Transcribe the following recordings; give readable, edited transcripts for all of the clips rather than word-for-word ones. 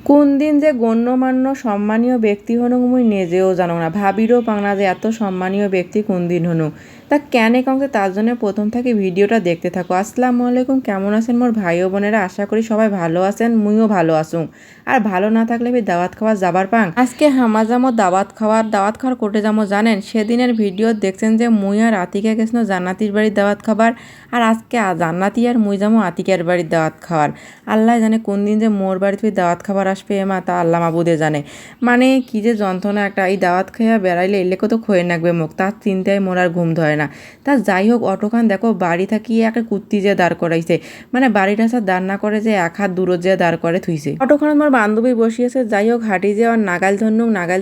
কোন দিন যে গণ্যমান্য সম্মানীয় ব্যক্তি হনু মুই নিজেও জানো না, ভাবিরও পাং না যে এত সম্মানীয় ব্যক্তি কোন দিন হনু। তা কেন কমছে তার জন্য প্রথম থেকে ভিডিওটা দেখতে থাকো। আসসালামু আলাইকুম, কেমন আছেন মোর ভাই ও বোনেরা? আশা করি সবাই ভালো আছেন, মুইও ভালো আসুন। আর ভালো না থাকলে দাওয়াত খাওয়া যাবার পাং। আজকে হামা যামো দাওয়াত খাওয়ার কোটে যামো জানেন। সেদিনের ভিডিও দেখছেন যে মুই আর আতিকা গেছিল জান্নাতির বাড়ির দাওয়াত খাবার, আর আজকে জান্নাতি আর মুই যামো আতিকার বাড়ির দাওয়াত খাওয়ার। আল্লাহ জানে কোন দিন যে মোর বাড়িতে দাওয়াত খাবার আসবে এমা, তা আল্লাহ মাবুদে জানে। মানে কি যে যন্ত্রণা একটা, এই দাওয়াত খাইয়া বেড়াইলে এলে কত খয়ে নাকবে মুখ, তার চিন্তায় মোর আর ঘুম ধরে না। তা যাই হোক, অটোখান দেখো বাড়ি থাকিয়ে একটা কুত্তি যে দাঁড় করাইছে, মানে বাড়িটা স্যার দাঁড় না করে যে এক হাত দূরত যে দাঁড় করে থুইছে। অটোখানে আমার বান্ধবী বসিয়েছে। যাই হোক, হাঁটি যে আর নাগাল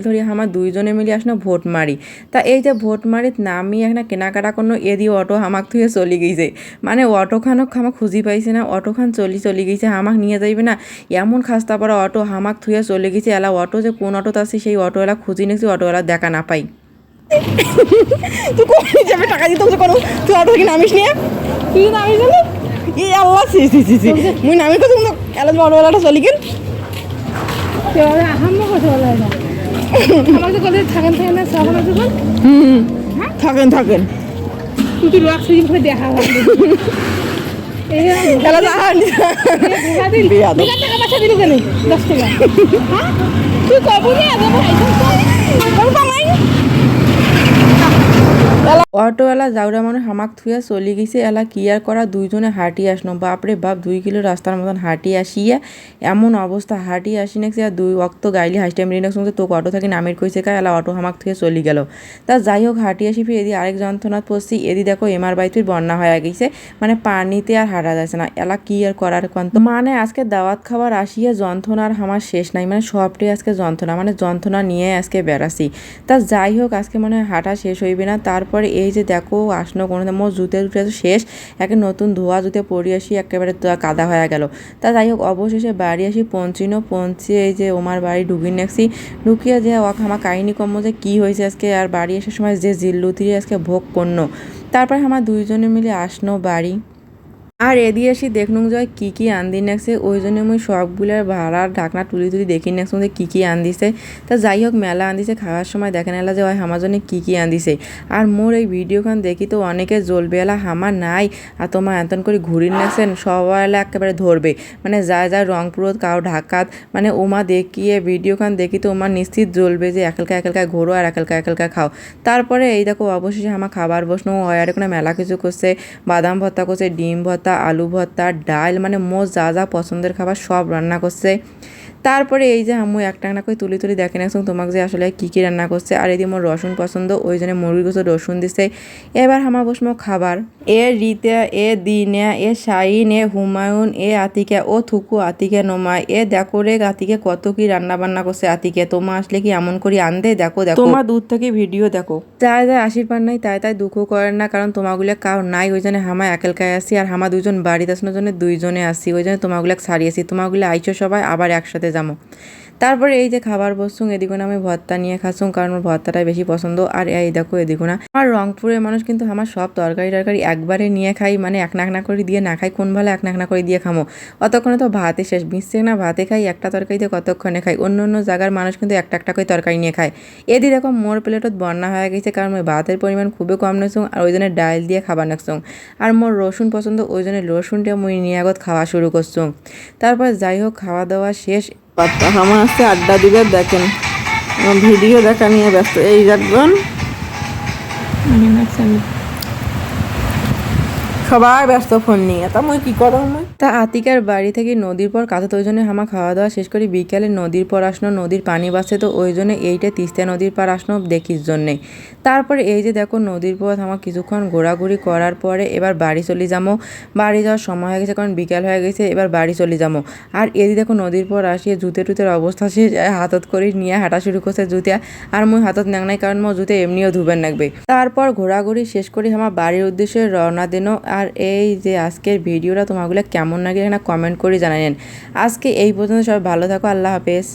ধরি আমার দুইজনে মিলে আসনো ভোট মারি। তা এই যে ভোট মারিত নামি এখানে কেনাকাটা কোনো এদি অটো হামাক থুয়ে চলি গেছে। মানে অটোখানক হামাক খুঁজি পাইছে না, অটোখান চলি গেছে, হামাক নিয়ে যাইবে না। এমন খাস্তা পড়া অটো হামাক থুয়ে চলে গেছে। এলা অটো যে কোন অটোতে আছে সেই অটোওয়ালা খুঁজি নিয়েছি, অটোওয়ালা দেখা না পাই। তুই কোন যাবে টাকা দিতে হচ্ছে করো, তুই অটো থেকে নামিস নিয়ে তুই নামিস না। ই আল্লাহ মুই নামি তো তুমি এলা অটোওয়ালাটা চলি গেল। হাম্মা কথা বলা হয় না আমাকে বলে থাকেন না সব আমার যখন থাকেন তুই লোক সিম করে দেখা হয় এই এলা জাহান বিয়া টাকা বাসা দিল কেন 10 টাকা হ্যাঁ তুই কবু না যাবো কামাই অটোওয়ালা যাওরা মানে হামাক থুয়া চলি গেছে। এলা কি আর করা, দুইজনে হাঁটি আসনো, বাপরে বাপ 2 কিলো রাস্তার মতন হাঁটি আসিয়া এমন অবস্থা, হাঁটি আসি নাকি আর 2 অক্ত গাইলি হাসতে মেরে নাকি তো অটো থেকে নামের কইছে কা। এলা অটো হামাক থুয়ে চলি গেল। তা যাই হোক, হাঁটি আসি ফির এদি আরেক যন্ত্রণাত পড়ছি। এদি দেখো এমার বাড়িতে বন্যা হয়ে গেছে, মানে পানিতে আর হাঁটা যাচ্ছে না। এলা কি আর করার কন্ত, মানে আজকে দাওয়াত খাবার আসিয়া যন্ত্রণার আমার শেষ নাই, মানে সবটাই আজকে যন্ত্রণা, মানে যন্ত্রণা নিয়ে আজকে বেড়াছি। তা যাই হোক, আজকে মানে হাঁটা শেষ হইবে না। তারপরে এই যে দেখো আসনো কোনো মোর জুতে শেষ, একে নতুন ধোয়া জুতে পরি আসি একেবারে কাদা হয়ে গেল। তা যাই হোক, অবশেষে বাড়ি আসি পৌঁছে এই যে ওমার বাড়ি ঢুকিয়ে নেছি। ঢুকিয়ে যে আমার কাহিনী কম যে কী হয়েছে আজকে, আর বাড়ি আসার সময় যে জিল্লুতি আজকে ভোগ করল। তারপরে আমার দুইজনে মিলে আসনো বাড়ি। আর এদি আসি দেখনুং যায় কি আনদি নেছে, ওই জন্য মুই সবগুলোর ভাড়ার ঢাকনা তুলি দেখি নেছো যে কি আনদিছে। তা যাই হোক, মেলা আনদিছে। খাওয়ার সময় দেখেন এলা যে হয় আমার জন্য কি আনদিছে। আর মোর এই ভিডিওখান দেখি তো অনেকে জ্বলবে, এলা হামার নাই আর তোমার এতন করে ঘুরি নেছেন সবাই এলা একেবারে ধরবে, মানে যায় রংপুরত কাউ ঢাকাত, মানে ওমা দেখিয়ে ভিডিওখান দেখি তো ওমা নিশ্চিত জ্বলবে যে একালকা ঘোরো আর একালকা খাও। তারপরে এই দেখো অবশেষে আমার খাবার বসনো হয়, আর কোনো মেলা কিছু করছে, বাদাম ভর্তা করছে, ডিম ভর্তা, আলু ভর্তা, ডাল, মানে মোর যা পছন্দের খাবার সব রান্না করছে। তারপরে এই যে আম্মু একটা করে তুলি দেখে নেছো তোমাকে যে আসলে কি রান্না করছে। আর এদিকে মোর রসুন পছন্দ, ওই জন্য মুরগির গোছে রসুন দিছে। এবার আমার বসমো খাবার। এ রিতা, এ দিনা, এ শাইন, এ হুমায়ুন, এ আতিকা, ও থুকু আতিকা নোমা, এ দেখো রে আতিকে কত কি রান্না বান্না করছে। আতিকে তোমা আসলে কি এমন করি আনদে, দেখো তোমার দূর থেকে ভিডিও দেখো। যাই আশীর্বাদ নাই তাই দুঃখ করেন না, কারণ তোমাগুলা কাউ নাই, ওই জন্য হামা একালকায় আসি। আর হামা দুজন বাড়িতে আসানোর জন্য দুইজনে আসি, ওই জন্য তোমাগুলা ছাড়িয়েছি। তোমাগুলা আইছো সবাই আবার একসাথে যাবো। তারপরে এই যে খাবার বসুন, এদিকে আমি ভর্তা নিয়ে খাসুন, কারণ আমার ভর্তাটাই বেশি পছন্দ। আর এই দেখো এদিকে না, আর রংপুরের মানুষ কিন্তু আমার সব তরকারি একবারে নিয়ে খাই, মানে এক না করে দিয়ে না খাই, কোন ভালো এক না করে দিয়ে খামো। অতক্ষণে তো ভাতে শেষ, মিশছে না ভাতে খাই, একটা তরকারিতে কতক্ষণে খাই। অন্য জায়গার মানুষ কিন্তু একটা করে তরকারি নিয়ে খায়। এদি দেখো মোর প্লেটত বন্যা হয়ে গেছে, কারণ ওই ভাতের পরিমাণ খুবই কম নেছুং, আর ওই জন্য ডাল দিয়ে খাবার নেছুং। আর মোর রসুন পছন্দ, ওই জন্য রসুনটা মুই নিয়ে আগত খাওয়া শুরু করছুং। তারপর যাই হোক, খাওয়া দাওয়া শেষ। বাচ্চা আমার আসছে আড্ডা দিবে, দেখেন ভিডিও দেখা নিয়ে ব্যস্ত। এই দেখবেন সবাই ব্যস্ত ফোন নিয়ে, তা মুই কি করো মুই। তা আতিকার বাড়ি থেকে নদীর পর কাছে, তো ওই জন্য আমার খাওয়া দাওয়া শেষ করি। বিকালে নদীর পর আসনো, নদীর পানি বাসছে, তো ওই জন্য এইটা তিস্তা নদীর পার আসনো দেখির জন্যে। তারপরে এই যে দেখো নদীর পর আমার কিছুক্ষণ ঘোরাঘুরি করার পরে এবার বাড়ি চলে যাবো। বাড়ি যাওয়ার সময় হয়ে গেছে, কারণ বিকাল হয়ে গেছে, এবার বাড়ি চলে যাবো। আর এদি দেখো নদীর পর আসিয়ে টুতের অবস্থা শেষ, হাতত করে নিয়ে হাঁটা শুরু করছে জুতিয়া। আর মুই হাতত নাই, কারণ মোর জুতে এমনিও ধুবেন লাগবে। তারপর ঘোরাঘুরি শেষ করি আমার বাড়ির উদ্দেশ্যে রওনা দিনো। আর এই যে আজকের ভিডিওটা তোমাগুলো কেমন লাগে না কমেন্ট করে জানাবেন। আজকে এই পর্যন্ত, সবাই ভালো থাকো, আল্লাহ হাফেজ।